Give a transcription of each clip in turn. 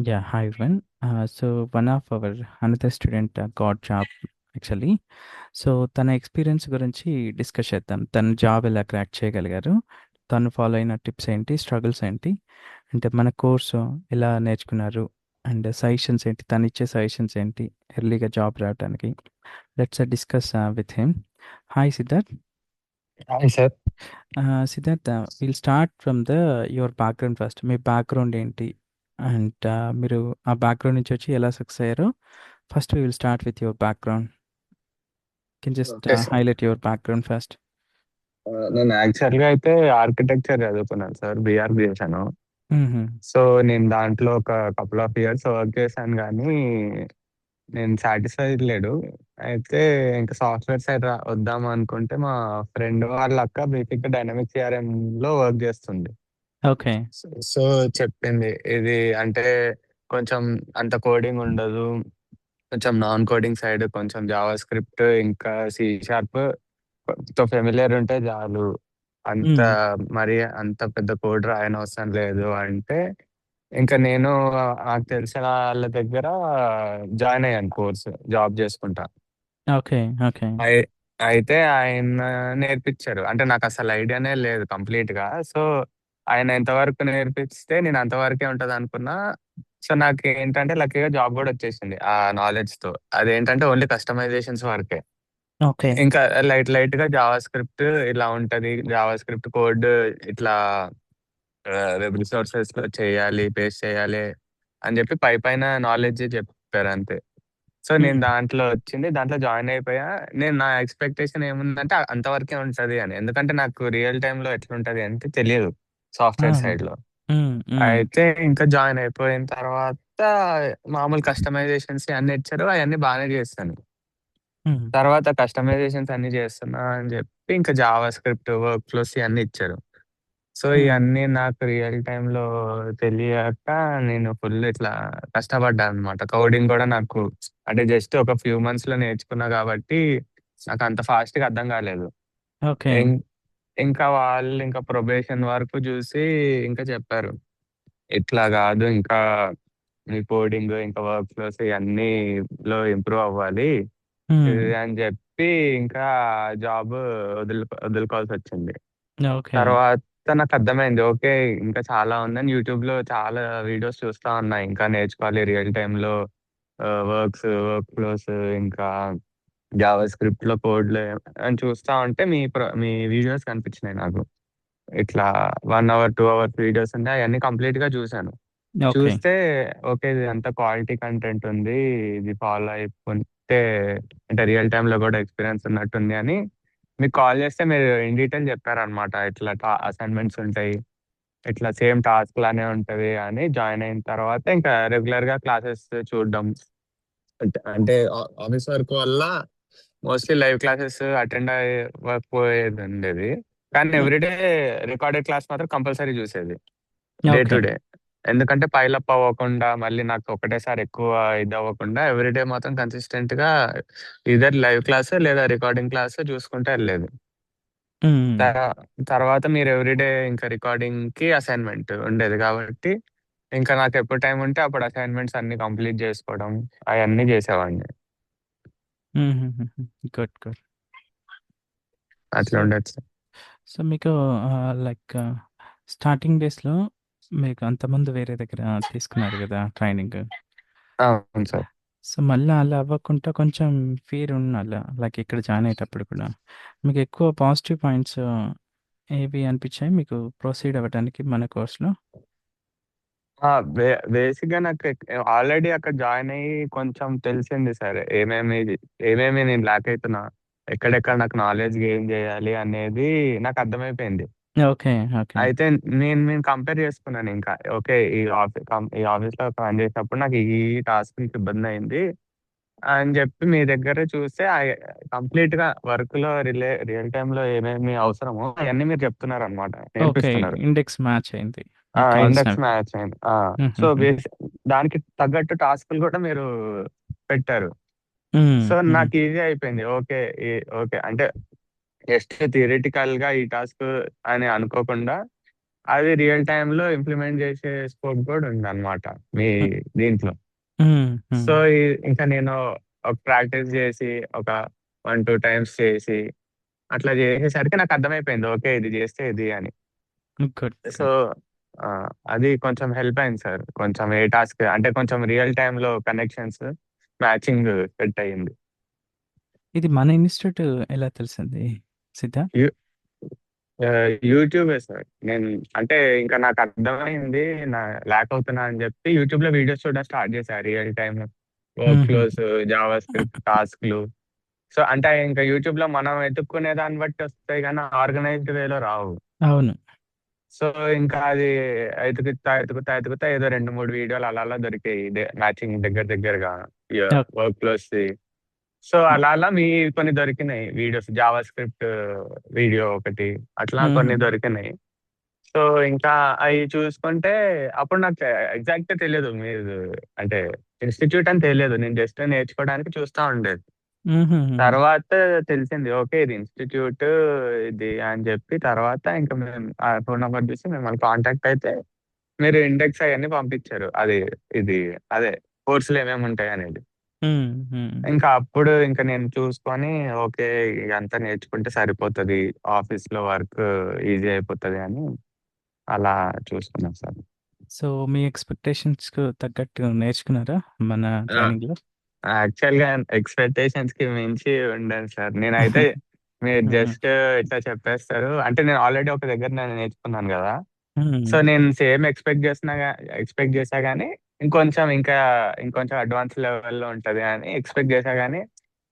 Yeah, hi everyone. So one of our another student got job actually. So తన experience గురించి discuss చేద్దాం. తను job ఎలా crack చేయగలిగారు, తను ఫాలో అయిన టిప్స్ ఏంటి, స్ట్రగుల్స్ ఏంటి, అంటే మన కోర్సు ఎలా నేర్చుకున్నారు, అండ్ సజెషన్స్ ఏంటి, తను ఇచ్చే సజెషన్స్ ఏంటి ఎర్లీగా జాబ్ రావడానికి. Let's discuss with him. Hi Siddharth. Hi sir. Siddharth, will start from your background first. మీ బ్యాక్గ్రౌండ్ ఏంటి, అండ్ మీరు ఆ బ్యాక్గ్రౌండ్ నుంచి వచ్చి ఎలా సక్సెస్ అయ్యారో first we will start with your background. Can just okay sir. Highlight your background first. నేను యాక్చువల్గా అయితే ఆర్కిటెక్చర్ చదువుకున్నాను సార్, బీఆర్ చేశాను. మ్మ్. సో నేను దాంట్లో ఒక కపుల్ ఆఫ్ ఇయర్స్ వర్క్ చేశాను, కానీ నేను సాటిస్ఫైడ్ లేడు. అయితే ఇంకా సాఫ్ట్వేర్ సైడ్ వద్దాం అనుకుంటే మా ఫ్రెండ్ వాళ్ళ అక్క బేసిక్ డైనమిక్ సిఆర్ఎం లో వర్క్ చేస్తుంది. ఓకే. సో చెప్పింది ఇది అంటే కొంచెం అంత కోడింగ్ ఉండదు, కొంచెం నాన్ కోడింగ్ సైడ్ కొంచెం జావా స్క్రిప్ట్ ఇంకా సి షార్ప్ తో ఫెమిలియర్ ఉంటే చాలు, అంత మ్మ్. మరి అంత పెద్ద కోడ్ రాయనవసరం లేదు అంటే. ఇంకా నేను నాకు తెలిసిన వాళ్ళ దగ్గర జాయిన్ అయ్యాను కోర్స్, జాబ్ చేసుకుంటా. ఓకే. ఓకే. అయి- అయితే ఆయన నేర్పించారు, అంటే నాకు అసలు ఐడియానే లేదు కంప్లీట్ గా. సో ఆయన ఎంతవరకు నేర్పిస్తే నేను అంతవరకే ఉంటది అనుకున్నా. సో నాకు ఏంటంటే లక్కీగా జాబ్ కూడా వచ్చేసింది ఆ నాలెడ్జ్ తో. అదేంటంటే ఓన్లీ కస్టమైజేషన్స్ వరకే. ఓకే. ఇంకా లైట్ లైట్ గా జావా స్క్రిప్ట్ ఇలా ఉంటది, జావా స్క్రిప్ట్ కోడ్ ఇట్లా వెబ్ రిసోర్సెస్ లో చేయాలి, పేస్ట్ చేయాలి అని చెప్పి పై పైన నాలెడ్జ్ చెప్పారు అంతే. సో నేను మ్మ్. దాంట్లో వచ్చింది, దాంట్లో జాయిన్ అయిపోయా. నేను నా ఎక్స్పెక్టేషన్ ఏముందంటే అంతవరకే ఉంటది అని, ఎందుకంటే నాకు రియల్ టైమ్ లో ఎట్లుంటది అంటే తెలియదు సాఫ్ట్వేర్ మ్మ్. సైడ్ లో. మ్మ్. మ్మ్. అయితే ఇంకా జాయిన్ అయిపోయిన తర్వాత మామూలు కస్టమైజేషన్స్ అన్ని ఇచ్చారు, అవన్నీ బాగానే చేస్తాను. మ్మ్. తర్వాత కస్టమైజేషన్స్ అన్ని చేస్తున్నా అని చెప్పి ఇంకా జావా స్క్రిప్ట్ వర్క్ ఫ్లోస్ ఇవన్నీ ఇచ్చారు. సో మ్మ్. ఇవన్నీ నాకు రియల్ టైమ్ లో తెలియక నేను ఫుల్ ఇట్లా కష్టపడ్డాను అనమాట. కోడింగ్ కూడా నాకు అంటే జస్ట్ ఒక ఫ్యూ మంత్స్ లో నేర్చుకున్నా కాబట్టి నాకు అంత ఫాస్ట్ గా అర్థం కాలేదు. ఓకే. ఇం- ఇంకా వాళ్ళు ఇంకా ప్రొబేషన్ వరకు చూసి ఇంకా చెప్పారు, ఇట్లా కాదు ఇంకా మీ కోడింగ్ ఇంకా వర్క్ ఫ్లోస్ ఇవన్నీ లో ఇంప్రూవ్ అవ్వాలి మ్మ్. ఇది అని చెప్పి ఇంకా జాబ్ వదులుకోవాల్సి వచ్చింది. ఓకే. తర్వాత నాకు అర్థమైంది, ఓకే ఇంకా చాలా ఉందని. యూట్యూబ్ లో చాలా వీడియోస్ చూస్తా ఉన్నా, ఇంకా నేర్చుకోవాలి రియల్ టైమ్ లో వర్క్ ఫ్లోస్ ఇంకా జావా స్క్రిప్ట్ లో కోడ్లు అని చూస్తా ఉంటే మీ వీడియోస్ కనిపించినాయి నాకు. ఇట్లా 1 అవర్ 2 అవర్స్ వీడియోస్ ఉన్నాయి, అవన్నీ కంప్లీట్ గా చూశాను. ఓకే. చూస్తే ఓకే ఇది అంత క్వాలిటీ కంటెంట్ ఉంది, ఇది ఫాలో అయిపోతే అంటే రియల్ టైమ్ లో కూడా ఎక్స్పీరియన్స్ ఉన్నట్టుంది అని మీకు కాల్ చేస్తే మీరు ఇన్ డీటెయిల్ చెప్పారనమాట. ఇట్లా అసైన్మెంట్స్ ఉంటాయి, ఇట్లా సేమ్ టాస్క్ లానే ఉంటది అని. జాయిన్ అయిన తర్వాత ఇంకా రెగ్యులర్ గా క్లాసెస్ చూడడం, అంటే ఆఫీస్ వర్క్ వల్ల మోస్ట్లీ లైవ్ క్లాసెస్ అటెండ్ అవ్వకపోయేది ఉండేది, కానీ మ్మ్. ఎవ్రీడే రికార్డెడ్ క్లాస్ మాత్రం కంపల్సరీ చూసేది డే టు ఓకే. డే. ఎందుకంటే పైలప్ అవ్వకుండా మళ్ళీ నాకు ఒకటేసారి ఎక్కువ ఇది అవ్వకుండా ఎవ్రీడే మాత్రం కన్సిస్టెంట్ గా ఇదర్ లైవ్ క్లాస్ లేదా రికార్డింగ్ క్లాస్ చూసుకుంటే వెళ్ళేది. మ్మ్. తర- తర్వాత మీరు ఎవ్రీడే ఇంకా రికార్డింగ్ కి అసైన్మెంట్ ఉండేది కాబట్టి ఇంకా నాకు ఎప్పుడు టైం ఉంటే అప్పుడు అసైన్మెంట్స్ అన్ని కంప్లీట్ చేసుకోవడం అవన్నీ చేసేవాడిని. మ్మ్. Good good. అట్లా సో ఉండొచ్చు. సో మీకు లైక్ స్టార్టింగ్ డేస్లో మీకు అంతకుముందు వేరే దగ్గర తీసుకున్నారు కదా ట్రైనింగ్. అవును సార్. సో మళ్ళీ అలా అవ్వకుండా కొంచెం ఫీర్ ఉండాలి లైక్ ఇక్కడ జాయిన్ అయ్యేటప్పుడు కూడా. మీకు ఎక్కువ పాజిటివ్ పాయింట్స్ ఏవి అనిపించాయి మీకు ప్రొసీడ్ అవ్వడానికి మన కోర్స్లో? బేసిక్ గా నాకు ఆల్రెడీ అక్కడ జాయిన్ అయ్యి కొంచెం తెలిసింది సార్, ఏమేమి నేను ల్యాక్ అవుతున్నా, ఎక్కడెక్కడ నాకు నాలెడ్జ్ గెయిన్ చేయాలి అనేది నాకు అర్థమైపోయింది. ఓకే. ఓకే. అయితే నేను కంపేర్ చేసుకున్నాను ఇంకా, ఓకే ఈ ఆఫీస్ లో పని చేసినప్పుడు నాకు ఈ టాస్క్ ఇబ్బంది అయింది అని చెప్పి మీ దగ్గర చూస్తే కంప్లీట్ గా వర్క్ లో రియల్ టైమ్ లో ఏమేమి అవసరమో అవన్నీ మీరు చెప్తున్నారు అనమాట, ఓకే. నేర్పిస్తున్నారు. ఇండెక్స్ మ్యాచ్ అయింది మీకు ఇండెక్స్ కావాల్సినవి. మ్యాచ్ అయింది. సో మ్మ్. దానికి తగ్గట్టు టాస్క్లు కూడా మీరు పెట్టారు. మ్మ్. సో మ్మ్. నాకు ఈజీ అయిపోయింది. ఓకే ఓకే అంటే జస్ట్ థియరిటికల్ గా ఈ టాస్క్ అని అనుకోకుండా అది రియల్ టైమ్ లో ఇంప్లిమెంట్ చేసే స్కోప్ కూడా ఉంది అనమాట మీ హ్మ్. దీంట్లో. హ్మ్. హ్మ్. సో ఇంకా నేను ఒక ప్రాక్టీస్ చేసి ఒక 1-2 టైమ్స్ చేసి అట్లా చేసేసరికి నాకు అర్థమైపోయింది, ఓకే ఇది చేస్తే ఇది అని. గుడ్. So good. అది కొంచెం హెల్ప్ అయింది సార్, కొంచెం ఏ టాస్క్ అంటే కొంచెం రియల్ టైమ్ లో కనెక్షన్స్ మ్యాచింగ్ సెట్ అయ్యింది. ఇది మన ఇన్‌స్టిట్యూట్ ఎలా తెలిసింది సిద్ధార్థ్? యూ- ఆ, యూట్యూబే సార్. నేను అంటే ఇంకా నాకు అర్థమైంది నా ల్యాక్ అవుతున్నా అని చెప్పి యూట్యూబ్ లో వీడియోస్ చూడడం స్టార్ట్ చేశాను, రియల్ టైమ్ వర్క్ హుహు. ఫ్లోస్, జావా స్క్రిప్ట్ టాస్క్లు. సో అంటే ఇంకా యూట్యూబ్ లో మనం వెతుక్కునే దాన్ని బట్టి వస్తాయి కానీ ఆర్గనైజ్డ్ వేలో రావు. అవును. సో ఇంకా అది ఎతుకుతా ఏదో 2-3 వీడియోలు అలా అలా దొరికాయి, ఇదే మ్యాచింగ్ దగ్గర దగ్గరగా ఓకే. Work flows. సో అలా అలా మీ కొన్ని దొరికినాయి వీడియోస్, జావా స్క్రిప్ట్ వీడియో ఒకటి, అట్లా హుహు. కొన్ని దొరికినాయి. సో ఇంకా అవి చూసుకుంటే అప్పుడు నాకు ఎగ్జాక్ట్ తెలియదు మీరు అంటే ఇన్స్టిట్యూట్ అని తెలియదు, నేను జస్ట్ నేర్చుకోవడానికి చూస్తా ఉండేది. హుహుహుహు. తర్వాత తెలిసింది, ఓకే ఇది ఇన్స్టిట్యూట్ ఇది అని చెప్పి. తర్వాత ఇంకా మేము ఆ ఫోన్ నెంబర్ చూసి మిమ్మల్ని కాంటాక్ట్ అయితే మీరు ఇండెక్స్ అవన్నీ పంపించారు, అది ఇది అదే కోర్సులు ఏమేమి ఉంటాయి అనేది. హ్మ్. హ్మ్. ఇంకా అప్పుడు ఇంకా నేను చూసుకొని, ఓకే ఇదంతా నేర్చుకుంటే సరిపోతుంది, ఆఫీస్ లో వర్క్ ఈజీ అయిపోతుంది అని అలా చూసుకున్నాం సార్. సో, మీ ఎక్స్‌పెక్టేషన్స్‌కు తగ్గట్టు నేర్చుకున్నారా మన ట్రైనింగ్‌లో? యాక్చువల్ గా ఎక్స్పెక్టేషన్స్ కి మించి ఉండను సార్ నేనైతే. మీరు హ్మ్. జస్ట్ ఇట్లా చెప్పేస్తారు అంటే నేను ఆల్రెడీ ఒక దగ్గర నేను నేర్చుకున్నాను కదా. హ్మ్. సో నేను సేమ్ ఎక్స్పెక్ట్ చేసా కానీ ఇంకొంచెం ఇంకా ఇంకొంచెం అడ్వాన్స్ లెవెల్లో ఉంటది అని ఎక్స్పెక్ట్ చేసా కానీ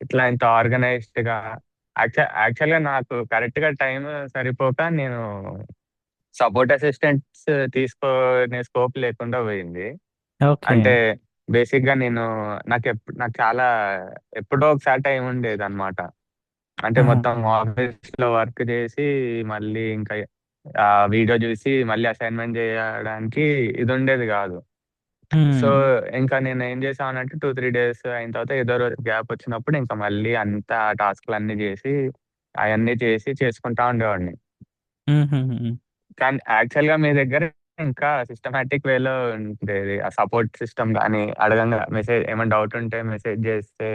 ఇట్లా ఇంత ఆర్గనైజ్డ్ గా యాక్చువల్ గా నాకు కరెక్ట్ గా టైం సరిపోక నేను సపోర్ట్ అసిస్టెంట్స్ తీసుకునే స్కోప్ లేకుండా పోయింది. ఓకే. అంటే బేసిక్ గా నేను నాకు చాలా ఎప్పుడో ఒకసారి టైం ఉండేది అనమాట. అంటే ఆ! మొత్తం ఆఫీస్ లో వర్క్ చేసి మళ్ళీ ఇంకా ఆ వీడియో చూసి మళ్ళీ అసైన్మెంట్ చేయడానికి ఇది ఉండేది కాదు. సో హ్మ్. ఇంకా నేను ఏం చేసానంటే 2-3 డేస్ అయిన తర్వాత ఏదో రోజు గ్యాప్ వచ్చినప్పుడు ఇంకా మళ్ళీ అంతా టాస్క్లు అన్ని చేసి అవన్నీ చేసి చేసుకుంటా ఉండేవాడిని. హుహుహు. కానీ యాక్చువల్ గా మీ దగ్గర ఇంకా సిస్టమేటిక్ వేలో ఉండేది, ఆ సపోర్ట్ సిస్టమ్ కానీ అడగంగా మెసేజ్ ఏమైనా డౌట్ ఉంటే మెసేజ్ చేస్తే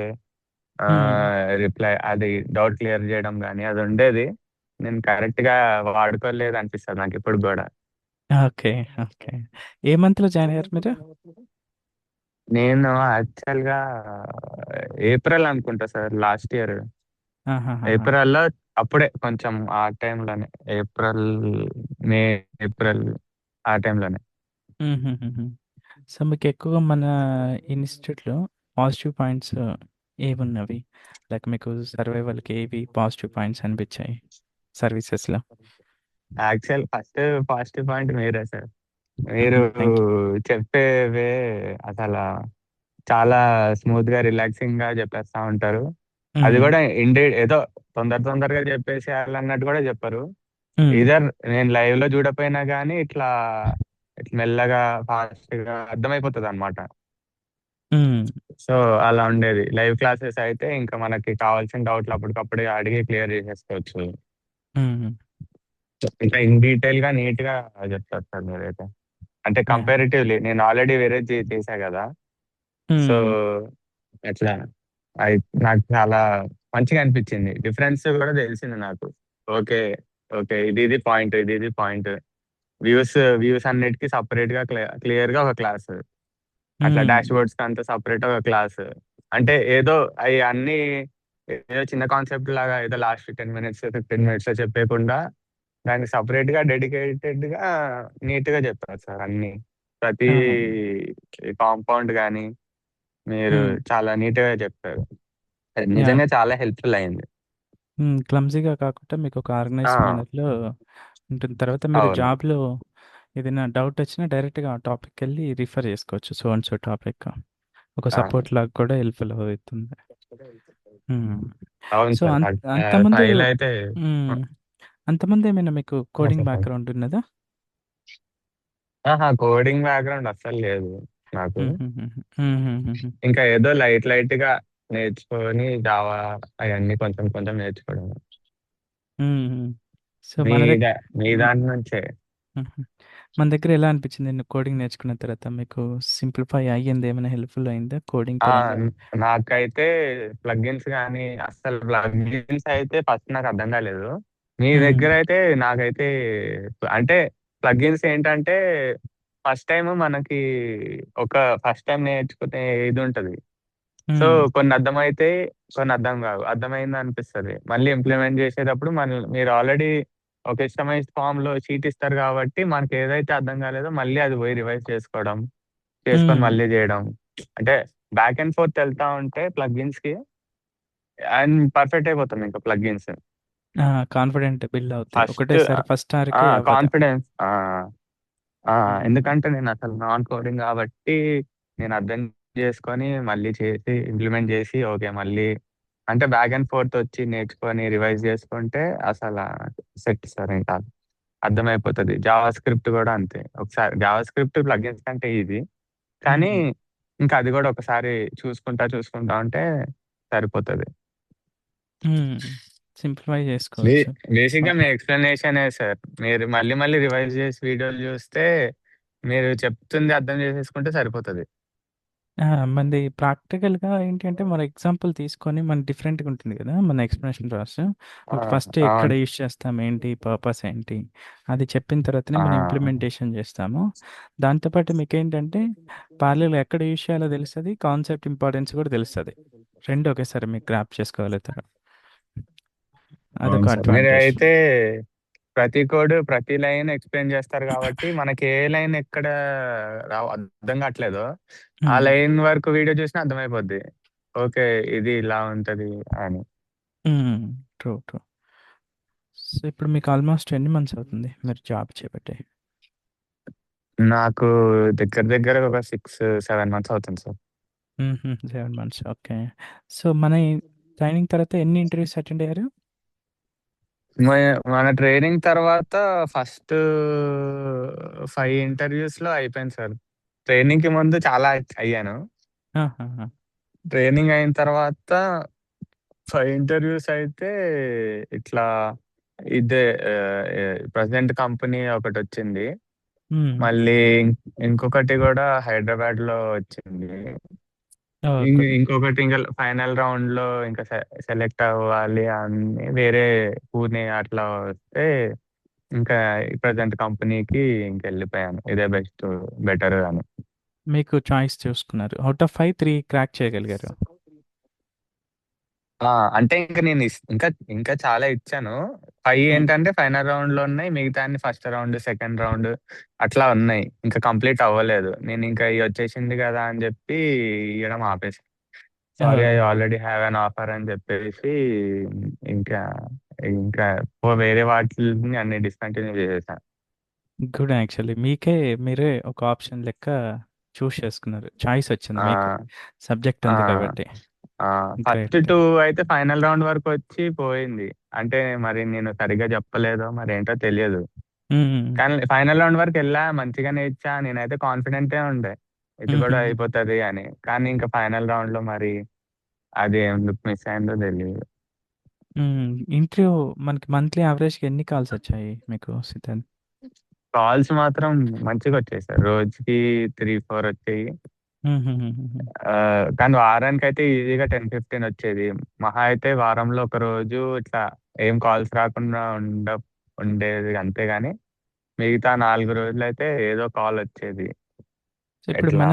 హ్మ్. రిప్లై అది డౌట్ క్లియర్ చేయడం కానీ అది ఉండేది. నేను కరెక్ట్ గా వాడుకోలేదు అనిపిస్తుంది నాకు ఇప్పుడు కూడా. ఓకే. ఓకే. ఏ మంత్‌లో జాయిన్ అయ్యారు మీరు? నేను యాక్చువల్ గా ఏప్రిల్ అనుకుంటా సార్, లాస్ట్ ఇయర్ ఆహాహాహా! ఏప్రిల్లో. అప్పుడే కొంచెం ఆ టైంలోనే ఏప్రిల్, మే, ఏప్రిల్ ఆ టైంలోనే. హుహుహుహు. సో, మీకెక్కువగా మన ఇన్‌స్టిట్యూట్‌లో పాజిటివ్ పాయింట్స్ ఏమున్నవి? లైక్ మీకు సర్వైవల్‌కి ఏవి పాజిటివ్ పాయింట్స్ అనిపిచ్చాయి సర్వీసెస్‌లో? ఫస్ట్ పాజిటివ్ పాయింట్ మీరే సార్. మీరు హుహు. Thank you. చెప్పేవే అసలు చాలా స్మూత్ గా రిలాక్సింగ్ గా చెప్పేస్తా ఉంటారు. అది హ్మ్. కూడా ఏదో తొందరగా చెప్పేసేయాలన్నట్టు కూడా చెప్పరు. హ్మ్. ఇదర్ నేను లైవ్ లో చూడపోయినా గానీ ఇట్లా ఇట్లా మెల్లగా ఫాస్ట్ గా అర్థమైపోతుంది అనమాట. హ్మ్. సో అలా ఉండేది. లైవ్ క్లాసెస్ అయితే ఇంకా మనకి కావాల్సిన డౌట్లు అప్పటికప్పుడే అడిగి క్లియర్ చేసేసుకోవచ్చు. హ్మ్. ఇంకా ఇన్ డీటెయిల్ గా నీట్ గా చెప్తారు సార్ మీరైతే. అంటే యాహ్! కంపారిటివ్లీ నేను ఆల్రెడీ వేరే చేశా కదా. సో హ్మ్. అట్లా అయి నాకు చాలా మంచిగా అనిపించింది, డిఫరెన్స్ కూడా తెలిసింది నాకు. ఓకే, ఓకే ఇది పాయింట్, ఇది పాయింట్. వ్యూస్ వ్యూస్ అన్నిటికీ సపరేట్ గా క్లియర్ గా ఒక క్లాస్, అట్లా హ్మ్. డాష్ బోర్డ్స్ అంతా సపరేట్ ఒక క్లాస్. అంటే ఏదో అవి అన్ని ఏదో చిన్న కాన్సెప్ట్ లాగా ఏదో లాస్ట్ 10 మినిట్స్ 15 మినిట్స్ చెప్పేయకుండా దానికి సపరేట్ గా డెడికేటెడ్ గా నీట్ గా చెప్పారు సార్ అన్ని. ప్రతి ఆహా! కాంపౌండ్ కానీ మీరు హ్మ్. చాలా నీట్ గా చెప్పారు. అది యాహ్! నిజంగా చాలా హెల్ప్ఫుల్ అయింది. హ్మ్. క్లమ్జీగా కాకుండా మీకొక ఆర్గనైజ్డ్ ఆ, మేనర్‌లో ఉంటుంది. తర్వాత మీరు అవును. జాబ్‌లో ఏదైనా డౌటొచ్చినా డైరెక్ట్‌గా ఆ టాపిక్‌కెళ్ళి రిఫర్ చేసుకోవచ్చు. So and so topic. ఒక ఆ, సపోర్ట్ లాగా కూడా హెల్ప్‌ఫుల్ అవుతుంది. హ్మ్. అవును సో సార్. అంతకుముందు ఫైల్ అయితే హ్మ్. అంతకుముందు ఏమైనా మీకు కోడింగ్ చెప్పండి. బ్యాక్‌గ్రౌండ్ ఉన్నదా? ఆహా, కోడింగ్ బ్యాక్గ్రౌండ్ అస్సలు లేదు నాకు. హుహుహుహు. హుహుహుహు. ఇంకా ఏదో లైట్ లైట్ గా నేర్చుకొని జావా అవన్నీ కొంచెం కొంచెం నేర్చుకోవడం. హుహు. సో మీ మన దా- మీ హ్మ్. దాని నుంచే. హుహు. మన దగ్గర ఎలా అనిపించింది నేను కోడింగ్ నేర్చుకున్న తర్వాత మీకు సింప్లిఫై అయ్యింది ఏమైనా హెల్ప్ఫుల్ అయిందా కోడింగ్ ఆ పరంగా? నాకైతే ప్లగ్ఇన్స్ కానీ అసలు ప్లగ్ఇన్స్ అయితే ఫస్ట్ నాకు అర్థం కాలేదు. మీ హ్మ్. దగ్గర అయితే నాకైతే అంటే ప్లగ్ఇన్స్ ఏంటంటే ఫస్ట్ టైం మనకి ఒక ఫస్ట్ టైం నేర్చుకునే ఇది ఉంటది. సో హ్మ్. కొన్ని అర్థమైతే కొన్ని అర్థం కావు. అర్థమైంది అనిపిస్తది. మళ్ళీ ఇంప్లిమెంట్ చేసేటప్పుడు మీరు ఆల్రెడీ ఒక ఇష్టమైన ఫామ్ లో షీట్ ఇస్తారు కాబట్టి మనకి ఏదైతే అర్థం కాలేదో మళ్ళీ అది పోయి రివైజ్ చేసుకోవడం, చేసుకొని హ్మ్. మళ్ళీ చేయడం. అంటే బ్యాక్ అండ్ ఫోర్త్ వెళ్తా ఉంటే ప్లగ్ఇన్స్ కి అండ్ పర్ఫెక్ట్ అయిపోతాం ఇంకా ప్లగ్ఇన్స్. ఆ! కాన్ఫిడెంట్ బిల్డ్ అవుతాయి. ఫస్ట్ ఒకటేసారి ఫస్ట్ సారికి అవ్వదు. కాన్ఫిడెన్స్ హ్మ్. ఎందుకంటే నేను అసలు నాన్ కోడింగ్ కాబట్టి నేను అర్థం చేసుకొని మళ్ళీ చేసి ఇంప్లిమెంట్ చేసి ఓకే మళ్ళీ అంటే బ్యాక్ అండ్ ఫోర్త్ వచ్చి నేర్చుకొని రివైజ్ చేసుకుంటే అసలు సెట్ సార్ ఇంకా అర్థమైపోతుంది. జావా స్క్రిప్ట్ కూడా అంతే. ఒకసారి జావా స్క్రిప్ట్ ప్లగిన్స్ కంటే ఈజీ, కానీ హ్మ్. ఇంకా అది కూడా ఒకసారి చూసుకుంటా చూసుకుంటా ఉంటే సరిపోతుంది. హ్మ్. సింప్లిఫై చేసుకోవచ్చు. బేసిక్ గా ఓకే. మీ ఎక్స్ప్లెనేషన్ సార్, మీరు మళ్ళీ మళ్ళీ రివైజ్ చేసి వీడియోలు చూస్తే మీరు చెప్తుంది అర్థం చేసేసుకుంటే సరిపోతుంది. ఆ! మనది ప్రాక్టికల్‌గా ఏంటి అంటే, మన ఎగ్జాంపుల్ తీసుకొని మన డిఫరెంట్‌గా ఉంటుంది గదా! మన ఎక్స్‌ప్లనేషన్ ప్రాసెస్. ఆ, ఫస్ట్ ఎక్కడ అవును. యూజ్ చేస్తాం, ఏంటి పర్పస్ ఏంటి, అది చెప్పిన తర్వాతనే మనం ఆ, ఇంప్లిమెంటేషన్ జేస్తాము. దాంతో పాటు మీకేంటంటే, పార్లర్‌లో ఎక్కడ యూజ్ చేయాలో తెలుస్తది. కాన్సెప్ట్ ఇంపార్టెన్స్ కూడా తెలుస్తది. 2 ఒకేసారి మీరు గ్రాప్ చేసుకోగలుగుతారు. అదొక అవును సార్. మీరు అడ్వాంటేజ్. అయితే ప్రతి కోడ్ ప్రతి లైన్ ఎక్స్ప్లెయిన్ చేస్తారు కాబట్టి మనకి ఏ లైన్ ఎక్కడ అర్థం కావట్లేదో ఆ హ్మ్. లైన్ వరకు వీడియో చూసినా అర్థమైపోద్ది. ఓకే, ఇది ఇలా ఉంటది అని. హ్మ్. ట్రూ. ట్రూ. సో, ఇప్పుడు మీకు ఆల్‌మోస్ట్ ఎన్ని మంత్స్ అవుతుంది మీరు జాబ్ చేపట్టి? నాకు దగ్గర దగ్గర ఒక 6-7 మంత్స్ అవుతుంది సార్. హుహు. 7 మంత్స్. ఓకే. సో, మన ఈ ట్రైనింగ్ తర్వాత ఎన్ని ఇంటర్వ్యూస్ అటెండ్ అయ్యారు? మన ట్రైనింగ్ తర్వాత ఫస్ట్ 5 ఇంటర్వ్యూస్ లో అయిపోయింది సార్. ట్రైనింగ్ కి ముందు చాలా అయ్యాను. ఆహాహా! ట్రైనింగ్ అయిన తర్వాత 5 ఇంటర్వ్యూస్ అయితే ఇట్లా ఇదే ప్రజెంట్ కంపెనీ ఒకటి వచ్చింది. హ్మ్. మళ్ళీ ఇంకొకటి కూడా హైదరాబాద్ లో వచ్చింది. ఓహ్! గుడ్. ఇంకొకటి ఇంకా ఫైనల్ రౌండ్ లో ఇంకా సెలెక్ట్ అవ్వాలి అని వేరే పూణే అట్లా వస్తే ఇంకా ప్రజెంట్ కంపెనీకి ఇంకా వెళ్ళిపోయాను. ఇదే బెటర్ అని. మీకు చాయిస్ చూసుకున్నారు. ఔట్ ఆఫ్ 5, 3 క్రాక్ చేయగలిగారు. ఆ అంటే ఇంకా నేను ఇంకా ఇంకా చాలా ఇచ్చాను. 5 హ్మ్. ఏంటంటే ఫైనల్ రౌండ్ లో ఉన్నాయి. మిగతా అన్ని ఫస్ట్ రౌండ్, సెకండ్ రౌండ్ అట్లా ఉన్నాయి. ఇంకా కంప్లీట్ అవ్వలేదు. నేను ఇంకా ఇది వచ్చేసింది కదా అని చెప్పి ఇవ్వడం ఆపేసి, sorry I oh! Already have an offer అని చెప్పేసి ఇంకా ఇంకా వేరే వాటిని అన్ని డిస్కంటిన్యూ చేసేసాను. Good actually. మీరే ఒక ఆప్షన్ లెక్క చూజ్ చేసుకున్నారు. చాయిస్ వచ్చింది మీకు. ఆ సబ్జెక్ట్ ఆ ఉంది కాబట్టి. First great. 2 అయితే ఫైనల్ రౌండ్ వరకు వచ్చి పోయింది. అంటే మరి నేను సరిగ్గా చెప్పలేదో మరి ఏంటో తెలియదు. హ్మ్. కానీ ఫైనల్ రౌండ్ వరకు వెళ్ళా, మంచిగానే ఇచ్చా. నేనైతే కాన్ఫిడెంటే ఉండే ఇది కూడా హుహుహు. అయిపోతది అని. కానీ ఇంకా ఫైనల్ రౌండ్ లో మరి అది ఎందుకు మిస్ అయిందో తెలియదు. హ్మ్. ఇంటర్వ్యూ మనకి మంత్లీ యావరేజ్‌గా ఎన్ని కాల్స్ వచ్చాయి మీకు సిద్ధాంత్? కాల్స్ మాత్రం మంచిగా వచ్చాయి సార్. రోజుకి 3-4 వచ్చాయి. హుహుహుహుహు. కానీ వారానికి అయితే ఈజీగా 10-15 వచ్చేది. మహా అయితే వారంలో ఒక రోజు ఇట్లా ఏం కాల్స్ రాకుండా ఉండేది అంతేగాని మిగతా 4 రోజులు అయితే ఏదో కాల్ వచ్చేది. సో, ఇప్పుడు ఎట్లా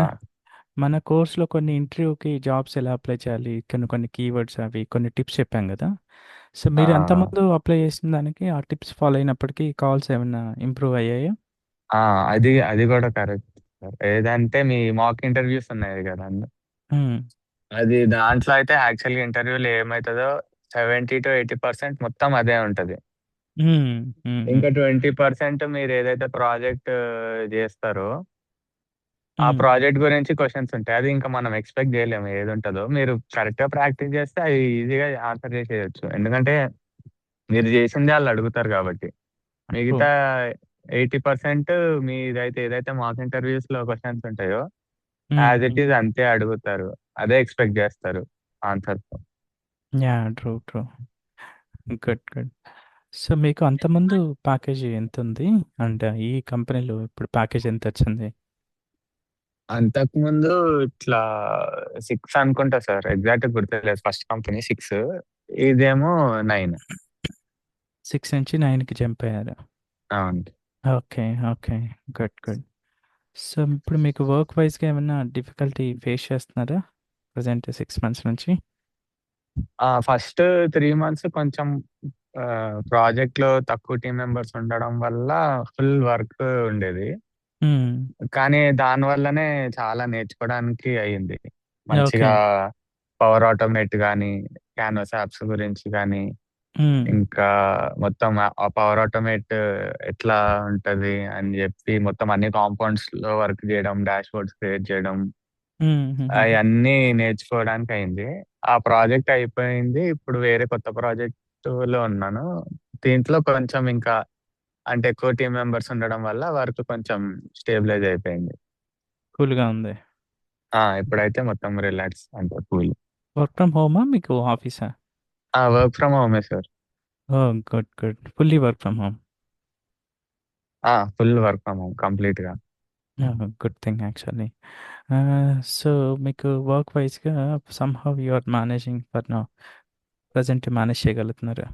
మన కోర్స్‌లో కొన్ని ఇంటర్వ్యూకి జాబ్స్ ఎలా అప్లై చేయాలి? కొన్ని కొన్ని కీవర్డ్స్ అవి కొన్ని టిప్స్ చెప్పాం గదా! సో, ఆ, మీరు అంతకుముందు అప్లై చేసిన దానికి ఆ టిప్స్ ఫాలో అయినప్పటికీ కాల్స్ ఏమన్నా ఇంప్రూవ్ అయ్యాయా? ఆ, అది అది కూడా కరెక్ట్ సార్. ఏదంటే మీ మాక్ ఇంటర్వ్యూస్ ఉన్నాయి కదా. హ్మ్. అది దాంట్లో అయితే యాక్చువల్గా ఇంటర్వ్యూలో ఏమవుతుందో 70-80% మొత్తం అదే ఉంటది. హ్మ్. హ్మ్. హ్మ్. ఇంకా 20% మీరు ఏదైతే ప్రాజెక్ట్ చేస్తారో ఆ హ్మ్. ప్రాజెక్ట్ గురించి క్వశ్చన్స్ ఉంటాయి. అది ఇంకా మనం ఎక్స్పెక్ట్ చేయలేము ఏది ఉంటుందో. మీరు కరెక్ట్ గా ప్రాక్టీస్ చేస్తే అది ఈజీగా ఆన్సర్ చేసేయచ్చు. ఎందుకంటే మీరు చేసింది వాళ్ళు అడుగుతారు కాబట్టి. ట్రూ. మిగతా 80% మీదైతే ఏదైతే మాక్ ఇంటర్వ్యూస్ లో క్వశ్చన్స్ ఉంటాయో హ్మ్. యాజ్ ఇట్ హ్మ్. ఈస్ అంతే అడుగుతారు. అదే ఎక్స్పెక్ట్ చేస్తారు answer. Yeah! True. True. Good. Good. So మీకు అంతకుముందు ప్యాకేజీ ఎంత ఉంది? అండ్ ఈ కంపెనీలో ఇప్పుడు ప్యాకేజ్ ఎంత వచ్చింది? అంతకుముందు ఇట్లా 6 అనుకుంటా సార్, ఎగ్జాక్ట్ గుర్తులేదు. ఫస్ట్ కంపెనీ 6, ఇదేమో 9. 6 నుంచి 9కి జంప్ అయ్యారు. అవును. Okay. Okay. Good. Good. So ఇప్పుడు మీకు వర్క్ వైజ్గా ఏమైనా డిఫికల్టీ ఫేస్ చేస్తున్నారా ప్రజెంట్ 6 మంత్స్ నుంచి? ఫస్ట్ 3 మంత్స్ కొంచెం ప్రాజెక్ట్ లో తక్కువ టీం మెంబర్స్ ఉండడం వల్ల ఫుల్ వర్క్ ఉండేది. మ్మ్. కానీ దాని వల్లనే చాలా నేర్చుకోవడానికి అయ్యింది. ఓకే. మంచిగా పవర్ ఆటోమేట్ కానీ, క్యాన్వాస్ యాప్స్ గురించి కానీ, మ్మ్. ఇంకా మొత్తం ఆ పవర్ ఆటోమేట్ ఎట్లా ఉంటది అని చెప్పి మొత్తం అన్ని కాంపౌండ్స్ లో వర్క్ చేయడం, డాష్ బోర్డ్స్ క్రియేట్ చేయడం, మ్మ్. అవన్నీ నేర్చుకోవడానికి అయింది. ఆ ప్రాజెక్ట్ అయిపోయింది. ఇప్పుడు వేరే కొత్త ప్రాజెక్ట్ లో ఉన్నాను. దీంట్లో కొంచెం ఇంకా అంటే ఎక్కువ టీం మెంబర్స్ ఉండడం వల్ల వర్క్ కొంచెం స్టేబిలైజ్ అయిపోయింది. కూల్గా ఉంది. ఇప్పుడైతే మొత్తం రిలాక్స్ అంటే కూల్. వర్క్ ఫ్రమ్ హోమా మీకు ఆఫీసా? వర్క్ ఫ్రమ్ హోమే sir. Oh, good. Good. Fully work from home. Full work from home complete గా. Good thing actually. సో మీకు వర్క్ వైజ్గా somehow you are managing for now, present manage చేయగలుగుతున్నారు.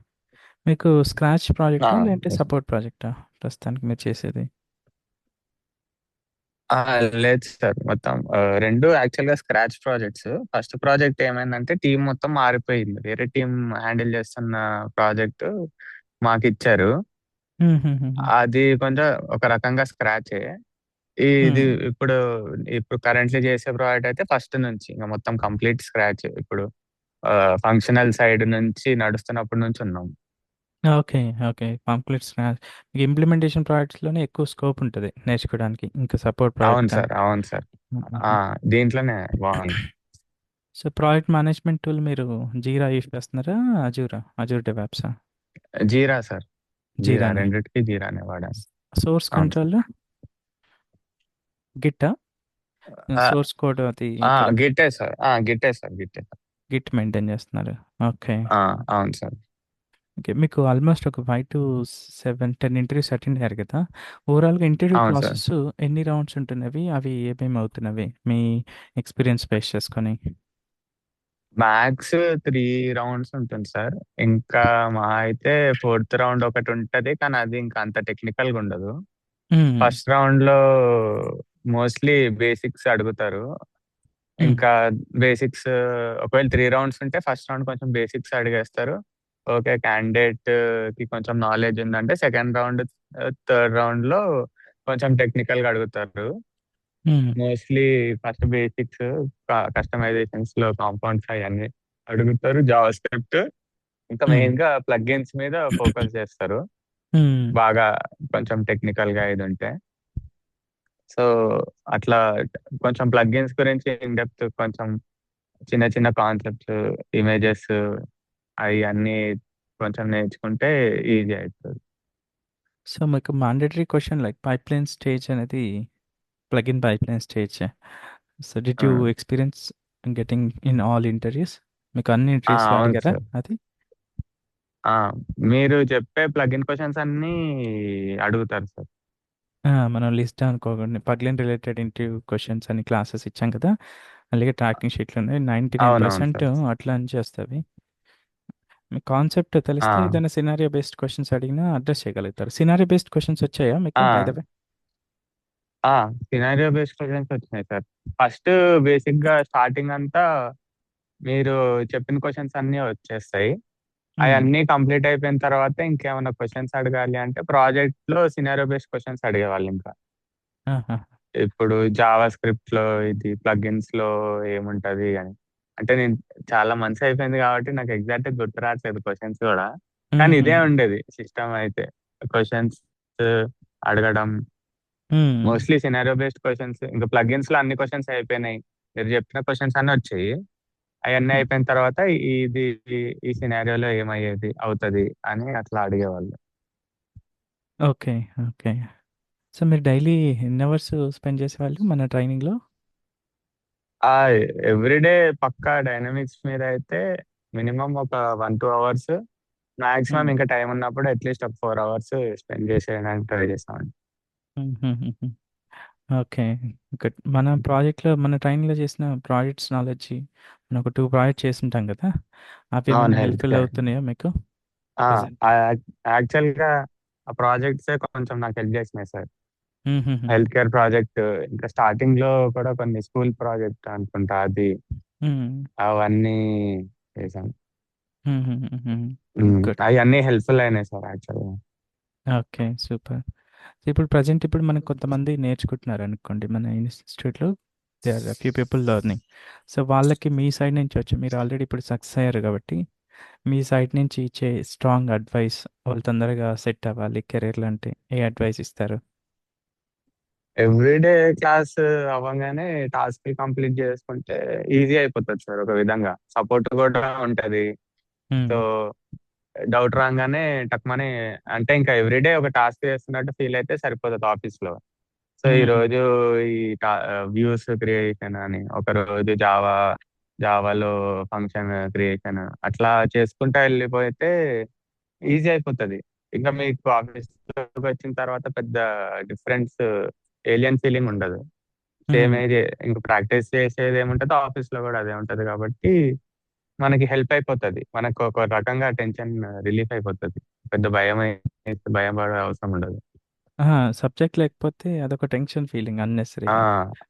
మీకు scratch ఆ, ప్రాజెక్టా లేదంటే yes. సపోర్ట్ ప్రాజెక్టా ప్రస్తుతానికి మీరు చేసేది? ఆ, లేదు సార్, మొత్తం రెండు యాక్చువల్ గా స్క్రాచ్ ప్రాజెక్ట్స్. ఫస్ట్ ప్రాజెక్ట్ ఏమైందంటే టీం మొత్తం మారిపోయింది. వేరే టీం హ్యాండిల్ చేస్తున్న ప్రాజెక్ట్ మాకు ఇచ్చారు. అది కొంచెం ఒక రకంగా స్క్రాచే. ఇది ఇప్పుడు ఇప్పుడు కరెంట్లీ చేసే ప్రాజెక్ట్ అయితే ఫస్ట్ నుంచి ఇంకా మొత్తం కంప్లీట్ స్క్రాచ్. ఇప్పుడు ఫంక్షనల్ సైడ్ నుంచి నడుస్తున్నప్పటి నుంచి ఉన్నాం. ఓకే. ఓకే. Complete scratch. మీకు ఇంప్లిమెంటేషన్ ప్రాజెక్ట్స్‌లోనే ఎక్కువ స్కోప్ ఉంటది నేర్చుకోవడానికి. ఇంకా సపోర్ట్ ప్రాజెక్ట్ అవును కన్నా. సార్, అవును సార్. ఆ, హుహుహు. దీంట్లోనే బాగుంది. సో ప్రాజెక్ట్ మేనేజ్మెంట్ టూల్ మీరు జీరా యూస్ చేస్తున్నారా? అజూరా? అజూర్ డెవాప్సా? జీరా సార్. జీరా జీరానే. రెండిటికి జీరానే వాడాను. సోర్స్ అవును సార్. కంట్రోల్ గిట్టా? ఆ, సోర్స్ కోడ్ అది ఇక్కడ గిట్టే సార్, గిట్టే సార్, గిట్టే. గిట్ మెయింటైన్ చేస్తున్నారు. ఓకే. ఆ, అవును సార్. ఓకే. మీకు ఆల్మోస్ట్ ఒక 5-7, 10 ఇంటర్వ్యూస్ అటెండ్ అయ్యారు కదా! ఓవరాల్‌గా ఇంటర్వ్యూ అవును సార్. ప్రాసెస్ ఎన్ని రౌండ్స్ ఉంటున్నవి? అవి ఏమేమి అవుతున్నవి? మీ ఎక్స్‌పీరియన్స్ బేస్ చేసుకొని. మ్యాక్స్ 3 రౌండ్స్ ఉంటుంది సార్. ఇంకా మా అయితే ఫోర్త్ రౌండ్ ఒకటి ఉంటది, కానీ అది ఇంకా అంత టెక్నికల్ గా ఉండదు. హ్మ్. ఫస్ట్ రౌండ్ లో మోస్ట్లీ బేసిక్స్ అడుగుతారు. హ్మ్. ఇంకా బేసిక్స్ ఒకవేళ 3 రౌండ్స్ ఉంటే ఫస్ట్ రౌండ్ కొంచెం బేసిక్స్ అడిగేస్తారు. ఓకే, క్యాండిడేట్ కి కొంచెం నాలెడ్జ్ ఉందంటే సెకండ్ రౌండ్, థర్డ్ రౌండ్ లో కొంచెం టెక్నికల్ గా అడుగుతారు. హ్మ్. మోస్ట్లీ ఫస్ట్ బేసిక్స్, కస్టమైజేషన్స్ లో కాంపౌండ్స్ అవన్నీ అడుగుతారు. జావా స్క్రిప్ట్, ఇంకా హ్మ్. మెయిన్ గా ప్లగ్ఇన్స్ మీద ఫోకస్ చేస్తారు హ్మ్. బాగా, కొంచెం టెక్నికల్ గా ఇది ఉంటే. సో అట్లా కొంచెం ప్లగ్ఇన్స్ గురించి ఇన్ డెప్త్ కొంచెం చిన్న చిన్న కాన్సెప్ట్స్, ఇమేజెస్ అవి అన్ని కొంచెం నేర్చుకుంటే ఈజీ అవుతుంది. సో మీకు mandatory question like pipeline stage అనేది plugin pipeline stage. So did you experience getting in all interviews? మీకు అన్ని ఇంటర్వ్యూస్‌లో అవును అడిగారా సార్. అది? ఆ, మీరు చెప్పే ప్లగిన్ క్వశ్చన్స్ అన్ని అడుగుతారు సార్. మనం లిస్ట్ అనుకోకండి. పగ్లిన్ రిలేటెడ్ ఇంటర్వ్యూ క్వెషన్స్ అని క్లాసెస్ ఇచ్చాం కదా! అలాగే ట్రాకింగ్ షీట్లు ఉన్నాయి. అవునవును 99% సార్. అట్లా నుంచి వస్తవి. మీకు కాన్సెప్ట్ ఆ, తెలిస్తే ఏదైనా సినారియో బేస్డ్ క్వెషన్స్ అడిగినా అడ్రస్ చేయగలుగుతారు. సినారియో బేస్డ్ క్వెషన్స్ వచ్చాయా మీకు బై ఆ, the way? Scenario based questions వచ్చినాయి సార్. ఫస్ట్ బేసిక్ గా స్టార్టింగ్ అంతా మీరు చెప్పిన క్వశ్చన్స్ అన్ని వచ్చేస్తాయి. హ్మ్. అవన్నీ కంప్లీట్ అయిపోయిన తర్వాత ఇంకేమైనా క్వశ్చన్స్ అడగాలి అంటే ప్రాజెక్ట్ లో సినారియో బేస్డ్ క్వశ్చన్స్ అడిగేవాళ్ళు ఇంకా. ఆహా! ఇప్పుడు జావా స్క్రిప్ట్ లో ఇది ప్లగిన్స్ లో ఏముంటది అని. అంటే నేను చాలా మంత్స్ అయిపోయింది కాబట్టి నాకు ఎగ్జాక్ట్ గుర్తు రావట్లేదు క్వశ్చన్స్ కూడా. కానీ హుహు. ఇదే ఉండేది సిస్టమ్ అయితే, క్వశ్చన్స్ అడగడం. హ్మ్. మోస్ట్లీ సినారియో బేస్డ్ క్వశ్చన్స్, ఇంకా ప్లగిన్స్ లో అన్ని క్వశ్చన్స్ అయిపోయినాయి. మీరు చెప్పిన క్వశ్చన్స్ అన్ని వచ్చాయి. అవన్నీ హ్మ్. అయిపోయిన తర్వాత ఇది ఈ సినారియోలో ఏమయ్యేది అవుతది అని అట్లా అడిగేవాళ్ళు. ఓకే. ఓకే. సో మీరు డైలీ ఎన్ని అవర్స్ స్పెండ్ చేసేవాళ్ళు మన ట్రైనింగ్‌లో? ఆ ఎవ్రీడే పక్కా డైనమిక్స్ మీద అయితే మినిమం ఒక 1-2 అవర్స్. మాక్సిమం హ్మ్. ఇంకా టైం ఉన్నప్పుడు అట్లీస్ట్ ఒక 4 అవర్స్ స్పెండ్ చేసేయడానికి ట్రై చేస్తామండి. హుహుహుహు. ఓకే. గుడ్. మన ప్రాజెక్ట్‌లో మన ట్రైనింగ్‌లో చేసిన ప్రాజెక్ట్స్ నాలెడ్జి మనం ఒక 2 ప్రాజెక్ట్ చేసుంటాం గదా! అవును. అవేమైనా హెల్త్ హెల్ప్‌ఫుల్ కేర్. అవుతున్నాయా మీకు ఆ! ప్రెజెంట్? యాక్చువల్‌గా ఆ ప్రాజెక్ట్సే కొంచెం నాకు హెల్ప్ చేసినాయి సార్. హుహుహు. హెల్త్ కేర్ ప్రాజెక్ట్ ఇంకా స్టార్టింగ్‌లో కూడా కొన్ని స్కూల్ ప్రాజెక్ట్ అనుకుంటా అది. హ్మ్. అవన్నీ చేశాం. హుహుహుహు. గుడ్. అయన్నీ హెల్ప్‌ఫుల్ అయినాయి సార్ యాక్చువల్‌గా. ఓకే. సూపర్. ఇప్పుడు ప్రెజెంట్ ఇప్పుడు మనకు కొంతమంది నేర్చుకుంటున్నారనుకోండి మన ఇన్‌స్టిట్యూట్‌లో they are few people learning. So, వాళ్ళకి మీ సైడ్ నుంచి వచ్చి మీరు ఆల్రెడీ ఇప్పుడు సక్సెస్ అయ్యారు కాబట్టి, మీ సైడ్ నుంచి ఇచ్చే స్ట్రాంగ్ అడ్వైస్ వాళ్ళు తొందరగా సెట్ అవ్వాలి కెరియర్‌లో అంటే ఏ అడ్వైస్ ఇస్తారు? ఎవ్రీడే క్లాస్ అవ్వంగానే టాస్క్‌లు కంప్లీట్ చేసుకుంటే ఈజీ అయిపోతది సార్ ఒక విధంగా. సపోర్ట్ కూడా ఉంటది. సో, హ్మ్. డౌట్ రాంగానే టక్‌మని అంటే ఇంకా ఎవ్రీడే ఒక టాస్క్ చేస్తున్నట్టు ఫీల్ అయితే సరిపోతది ఆఫీస్‌లో. సో, హ్మ్. ఈరోజు ఈ వ్యూస్ క్రియేషన్ అని, ఒకరోజు జావాలో ఫంక్షన్ క్రియేషన్ అట్లా చేసుకుంటా వెళ్ళిపోతే ఈజీ అయిపోతది. ఇంకా మీకు ఆఫీస్‌లోకి వచ్చిన తర్వాత పెద్ద డిఫరెన్స్ ఏలియన్ ఫీలింగ్ ఉండదు. సేమ్ హ్మ్. ఏజే ఇంక ప్రాక్టీస్ చేసేది ఏముంటదో ఆఫీస్‌లో కూడా అదే ఉంటది కాబట్టి మనకి హెల్ప్ అయిపోతది. మనకు ఒక రకంగా టెన్షన్ రిలీఫ్ అయిపోతది. పెద్ద భయం పడే అవసరం ఉండదు. అహా! సబ్జెక్ట్ లేకపోతే అదొక టెన్షన్ ఫీలింగ్ ఆ! అన్నెసరీగా.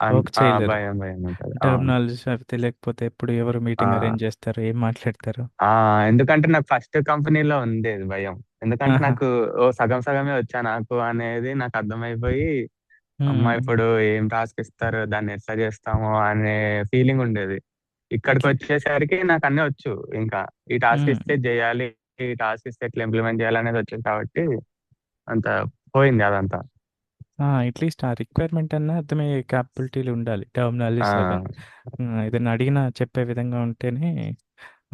వర్క్ చేయలేరు. భయం ఉంటది. అవును. టెర్మినాలజీస్ అవి తెలియకపోతే ఎప్పుడు ఎవరు మీటింగ్ ఆ! అరేంజ్ చేస్తారు? ఏం మాట్లాడతారు? ఆ! ఎందుకంటే నాకు ఫస్ట్ కంపెనీలో ఉండేది భయం. ఎందుకంటే ఆహా! నాకు సగం సగమే వచ్చా నాకు అనేది నాకు అర్థమైపోయి, అమ్మ! హ్మ్. ఇప్పుడు ఏం టాస్క్ ఇస్తారు? దాన్ని ఎట్లా చేస్తాము? అనే ఫీలింగ్ ఉండేది. ఇట్లా ఇక్కడికొచ్చేసరికి నాకు అన్నీ వచ్చు. ఇంకా ఈ టాస్క్ హ్మ్. ఇస్తే జేయాలి. ఈ టాస్క్ ఇస్తే ఎట్లా ఇంప్లిమెంట్ చేయాలనేది వచ్చింది కాబట్టి అంత పోయింది అదంతా. అట్‌లీస్ట్ ఆ రిక్వైర్మెంట్ అన్నా అర్థమయ్యే కేపబిలిటీలు ఉండాలి. టెర్మినాలజీస్ అవి. ఆ! ఏదైనా అడిగినా చెప్పే విధంగా ఉంటేనే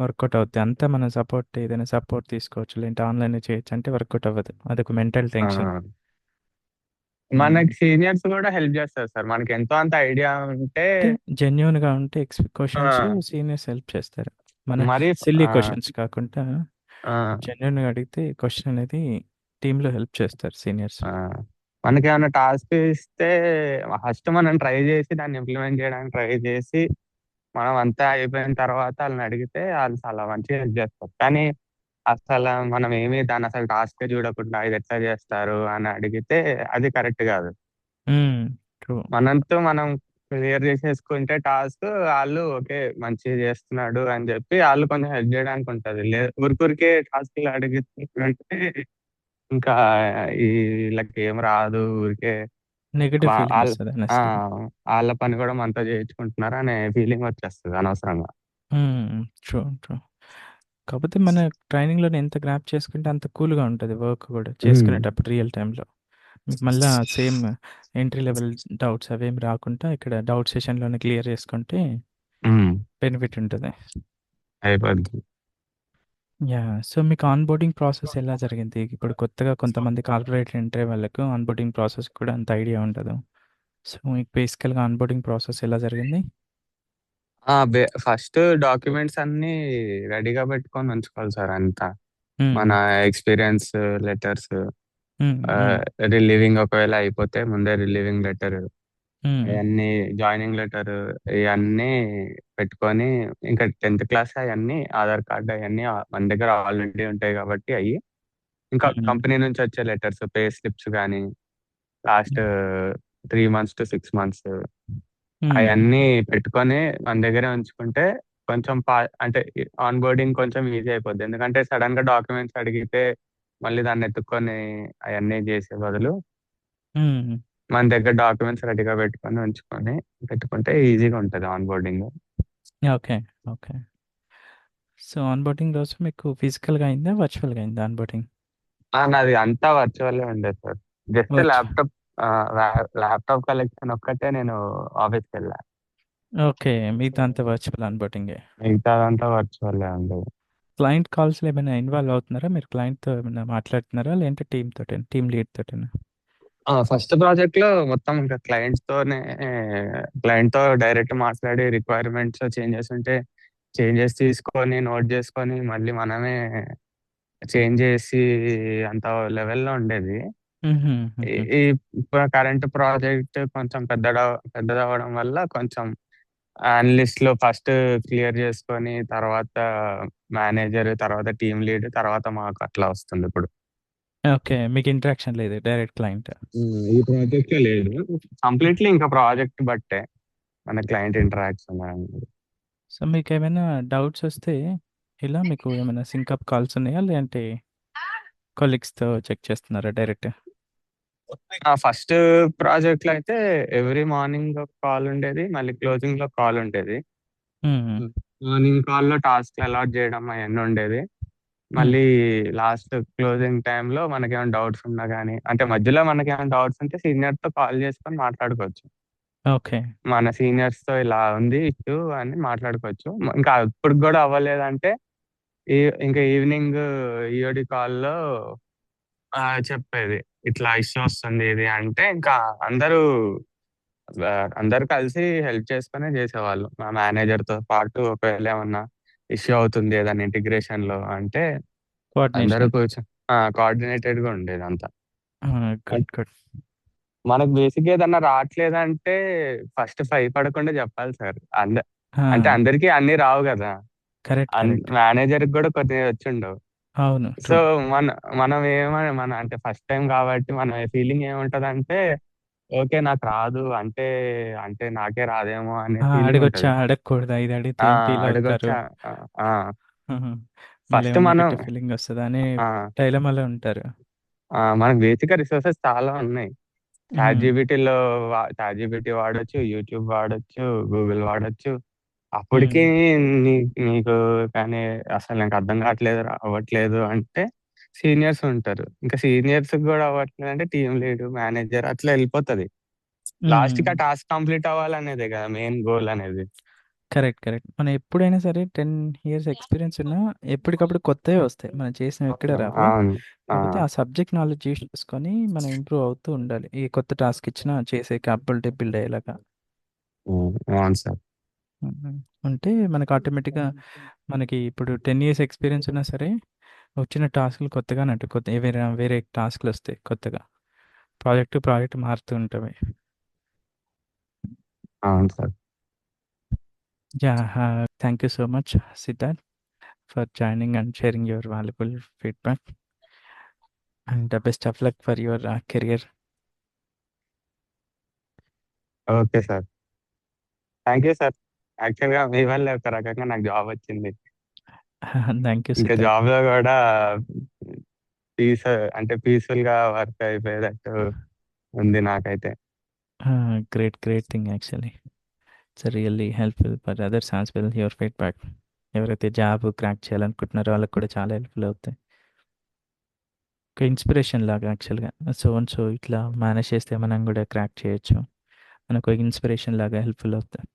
వర్కౌట్ అవుద్ది. అంతా మనం సపోర్ట్ ఏదైనా సపోర్ట్ తీసుకోవచ్చు. లేదంటే ఆన్‌లైన్‌లో చేయొచ్చు అంటే వర్కౌట్ అవ్వదు. అదొక మెంటల్ ఆ! టెన్షన్. హ్మ్. మనకి సీనియర్స్ గూడా హెల్ప్ జేస్తారు సార్. మనకి ఎంతో అంత ఐడియా ఉంటే అంటే జెన్యూన్‌గా ఉంటే క్వెషన్స్ ఆ! సీనియర్స్ హెల్ప్ చేస్తారు. మన మరి సిల్లీ ఆ! క్వెషన్స్ కాకుండా ఆ! జెన్యూన్‌గా అడిగితే క్వెషన్ అనేది టీమ్‌లో హెల్ప్ చేస్తారు సీనియర్స్. ఆ! మనకేమన్నా టాస్క్ ఇస్తే ఫస్ట్ మనం ట్రై జేసి దాన్ని ఇంప్లిమెంట్ జేయడానికి ట్రై జేసి, మనం అంతా అయిపోయిన తర్వాత ఆళ్ళనడిగితే ఆళ్ళు చాలా మంచిగా హెల్ప్ జేస్తారు. కానీ మనం ఏమి దాన్నసలు టాస్కే చూడకుండా ఇదెట్లా జేస్తారు అని అడిగితే అది కరెక్ట్ గాదు. హ్మ్. ట్రూ. మనంతో మనం క్లియర్ చేసేసుకుంటే టాస్క్ ఆళ్ళు ఓకే. మంచిగా చేస్తున్నాడు అని జెప్పి ఆళ్ళు కొంచెం హెల్ప్ జేయడానికి ఉంటది. ఊరికే టాస్క్‌లు అడిగితే ఇంకా ఈళ్ళకేం రాదు ఊరికే నెగెటివ్ ఫీలింగ్ ఆళ్ళు వస్తది ఆ! అనెసెసరీగా. ఆళ్ళ పని గూడా మనతో చేయించుకుంటున్నారు అనే ఫీలింగ్ వచ్చేస్తది అనవసరంగా. హ్మ్. ట్రూ. ట్రూ. కాపోతే మన ట్రైనింగ్‌లోనే ఎంత గ్రాప్ చేసుకుంటే అంత కూల్‌గా ఉంటది వర్క్ గూడా హ్మ్. చేసుకునేటప్పుడు రియల్ టైమ్‌లో. మీకు మళ్ళా సేమ్ ఎంట్రీ లెవెల్ డౌట్స్ అవేమి రాకుండా ఇక్కడ డౌట్ సెషన్‌లోనే క్లియర్ చేసుకుంటే హ్మ్. బెనిఫిట్ ఉంటది. అయిపోద్ది. యాహ్! సో, మీకు ఆన్‌బోర్డింగ్ ప్రాసెస్ ఎలా జరిగింది? ఇప్పుడు కొత్తగా కొంతమంది కార్పొరేట్ ఎంట్రీ వాళ్ళకు ఆన్‌బోర్డింగ్ ప్రాసెస్ కూడా అంత ఐడియా ఉండదు. సో, మీకు బేసికల్‌గా ఆన్‌బోర్డింగ్ ప్రాసెస్ ఎలా జరిగింది? ఫస్ట్ డాక్యుమెంట్స్ అన్నీ రెడీగా పెట్టుకొని ఉంచుకోవాలి సార్ అంతా. హ్మ్. మన ఎక్స్‌పీరియన్స్ లెటర్స్ హ్మ్. హ్మ్. ఆహ్, రిలీవింగ్ ఒకవేళ అయిపోతే ముందే రిలీవింగ్ లెటర్ హ్మ్. అయన్నీ జాయినింగ్ లెటర్ ఇయన్నీ పెట్టుకొని ఇంకా 10థ్ క్లాస్ అయన్నీ ఆధార్ కార్డ్ అయన్నీ మన దగ్గర ఆల్రెడీ ఉంటాయి కాబట్టి ఇంకా హ్మ్. కంపెనీ నుంచి వచ్చే లెటర్స్, పే స్లిప్స్ గానీ, లాస్ట్ 3 మంత్స్ టు 6 మంత్స్ హ్మ్. అయన్నీ పెట్టుకొని మన దగ్గరే ఉంచుకుంటే కొంచెం అంటే ఆన్ బోర్డింగ్ కొంచెం ఈజీ అయిపోద్ది. ఎందుకంటే సడెన్‌గా డాక్యుమెంట్స్ అడిగితే మళ్ళీ దాన్ని ఎతుక్కొని అయన్నీ చేసే బదులు హ్మ్. మన దగ్గర డాక్యుమెంట్స్ రెడీగా పెట్టుకుంటే ఈజీగా ఉంటది on boarding. Okay. Okay. So, onboarding రోజు మీకు ఫిజికల్‌గా అయిందా? వర్చువల్‌గా అయిందా ఆన్‌బోర్డింగ్? నాది అంతా వర్చువలే ఉండేది sir. Just virtual. Laptop collection ఒక్కటే నేను ఆఫీస్‌కెళ్ళా. ఓకే. మిగతా అంతా వర్చువల్ ఆన్‌బోర్డింగే. మిగతాదంతా వర్చువలే ఉండేది. క్లయింట్ కాల్స్‌లో ఏమైనా ఇన్వాల్వ్ అవుతున్నారా? మీరు క్లయింట్‌తో ఏమైనా మాట్లాడుతున్నారా? లేదంటే టీమ్ తోటేనా? టీమ్ లీడ్ తోటేనా? ఫస్ట్ ప్రాజెక్ట్‌లో మొత్తం ఇంకా క్లయింట్‌తో డైరెక్ట్ మాట్లాడి రిక్వైర్మెంట్స్ చేంజెస్ ఉంటే చేంజెస్ తీసుకొని, నోట్ చేసుకొని మళ్ళీ మనమే చేంజ్ చేసి అంత లెవెల్‌లో ఉండేది. ఈ హుహుహుహు. ఈ కరెంట్ ప్రాజెక్ట్ కొంచెం పెద్దదవ్వడం వల్ల కొంచెం అనలిస్ట్‌లో ఫస్ట్ క్లియర్ చేసుకొని, తర్వాత మేనేజర్, తర్వాత టీమ్ లీడ్, తర్వాత మాకు అట్లా వస్తుందిప్పుడు. ఓకే. మీకు ఇంటరాక్షన్ లేదు. Direct client. ఈ ప్రాజెక్టే లేదు. కంప్లీట్‌లీ ఇంకా ప్రాజెక్ట్ బట్టే మన క్లయింట్ ఇంటరాక్షన్ అనేది. సో, మీకేమైనా డౌట్సొస్తే ఇలా మీకు ఏమైనా సింకప్ కాల్స్ ఉన్నాయా? లేదంటే కొలీగ్స్‌తో చెక్ చేస్తున్నారా డైరెక్ట్? ఫస్ట్ ప్రాజెక్ట్‌లో అయితే ఎవ్రీ మార్నింగ్ ఒక కాల్ ఉండేది. మళ్ళీ క్లోజింగ్‌లో కాల్ ఉండేది. హ్మ్. మార్నింగ్ కాల్‌లో టాస్క్‌లు అలాట్ చేయడం అయన్నీ ఉండేది. హ్మ్. మళ్ళీ లాస్ట్ క్లోజింగ్ టైమ్‌లో మనకేమైనా డౌట్స్ ఉన్నా గానీ, అంటే మధ్యలో మనకేమైనా డౌట్స్ ఉంటే సీనియర్‌తో కాల్ చేసుకొని మాట్లాడుకోవచ్చు. ఓకే. మన సీనియర్స్‌తో ఇలా ఉంది ఇష్యూ అని మాట్లాడుకోవచ్చు. ఇంకా అప్పటికి గూడా అవ్వలేదంటే ఈ ఇంకా ఈవినింగ్ ఈఓడి కాల్‌లో చెప్పేది. ఇట్లా ఇష్యూ వస్తుంది ఇది అంటే ఇంకా అందరూ అందరూ కలిసి హెల్ప్ చేసుకునే చేసేవాళ్ళు. మా మేనేజర్‌తో పాటు ఒకవేళ ఏమన్నా ఇష్యూ అవుతుంది ఏదైనా ఇంటిగ్రేషన్‌లో అంటే అందరూ కోఆర్డినేషన్. కోఆర్డినేటెడ్‌గా ఉండేదంతా. ఆ! గుడ్. గుడ్. మనకు బేసిక్‌గా ఏదన్నా రాట్లేదంటే ఫస్ట్ భయపడకుండా జెప్పాలి సార్. అంటే ఆ! అందరికీ అన్నీ రావు గదా! కరెక్ట్. కరెక్ట్. మేనేజర్‌కి గూడా కొన్ని వచ్చుండవు. అవును. ట్రూ. సో, మన మనం మన అంటే ఫస్ట్ టైమ్ గాబట్టి మన ఫీలింగ్ ఏముంటదంటే, ఓకే. నాకు రాదు అంటే నాకే రాదేమో అనే ఆ! ఫీలింగ్ అడగొచ్చా? ఉంటది. అడగకూడదా? ఇది అడిగితే ఆ! ఏం ఫీల్ అవుతారు? అడగొచ్చా? ఆ! ఆ! హుహు. ఫస్ట్ మళ్ళేమన్నా మనం నెగెటివ్ ఫీలింగొస్తదా అని ఆ! డైలమాలో ఉంటారు. మనకు బేసిక్‌గా రిసోర్సెస్ చాలా ఉన్నాయి. హ్మ్. చాట్‌జీపీటీ వాడొచ్చు, యూట్యూబ్ వాడొచ్చు, గూగుల్ వాడొచ్చు. హ్మ్. అప్పటికి నీ నీకు కానీ అసలు నాకు అర్థం కావట్లేదు, అవ్వట్లేదు అంటే సీనియర్స్ ఉంటారు. ఇంకా సీనియర్స్‌కి గూడా అవ్వట్లేదంటే టీమ్ లీడ్, మేనేజర్ అట్లా ఎళ్ళిపోతది. హ్మ్. లాస్ట్‌కి ఆ టాస్క్ కంప్లీట్ అవ్వాలనేదే కదా మెయిన్ గోల్ అనేది. కరెక్ట్. కరెక్ట్. మనం ఎప్పుడైనా సరే 10 ఇయర్స్ ఎక్స్‌పీరియన్స్ ఉన్నా ఎప్పటికప్పుడు కొత్తవే వస్తాయి. మనం చేసినవి ఎక్కడ రావు. అవును. ఆ! కాకపోతే ఆ సబ్జెక్ట్ నాలెడ్జ్ యూజ్ చేసుకొని మనం ఇంప్రూవ్ అవుతూ ఉండాలి. ఏ కొత్త టాస్క్ ఇచ్చినా చేసే కేపబిలిటీ బిల్డ్ అయ్యేలాగా. అవును సార్. హుహు. ఉంటే మనకు ఆటోమేటిక్‌గా మనకి ఇప్పుడు 10 ఇయర్స్ ఎక్స్‌పీరియన్స్ ఉన్నా సరే వచ్చిన టాస్క్‌లు కొత్తగానే ఉంటాయి. వేరే వేరే టాస్క్‌లొస్తాయి కొత్తగా. ప్రాజెక్ట్ టు ప్రాజెక్ట్ మారుతూ ఉంటవి. అవును sir. Yeah! Thank you so much Siddharth for joining and sharing your valuable feedback. And best of luck for your career. Okay sir. Thank you sir. యాక్చువల్‌గా మీ వల్లే ఒక రకంగా నాకు జాబ్ వచ్చింది. థాంక్ యూ ఇంకా సిద్ధార్థ్. జాబ్‌లో గూడా పీస్ అంటే పీస్‌ఫుల్‌గా వర్క్ అయిపోయేటట్టు ఉంది నాకైతే. Great, great thing actually. It's really helpful for others as well your feedback. ఎవరైతే జాబ్ క్రాక్ చేయాలనుకుంటున్నారో వాళ్ళకి కూడా చాలా హెల్ప్‌ఫుల్ అవుతాయి. ఒక ఇన్స్పిరేషన్ లాగా యాక్చువల్‌గా. సో అండ్ సో ఇట్లా మేనేజ్ చేస్తే మనం కూడా క్రాక్ చేయొచ్చు. మనకు ఇన్స్పిరేషన్ లాగా హెల్ప్‌ఫుల్ అవుతాయి.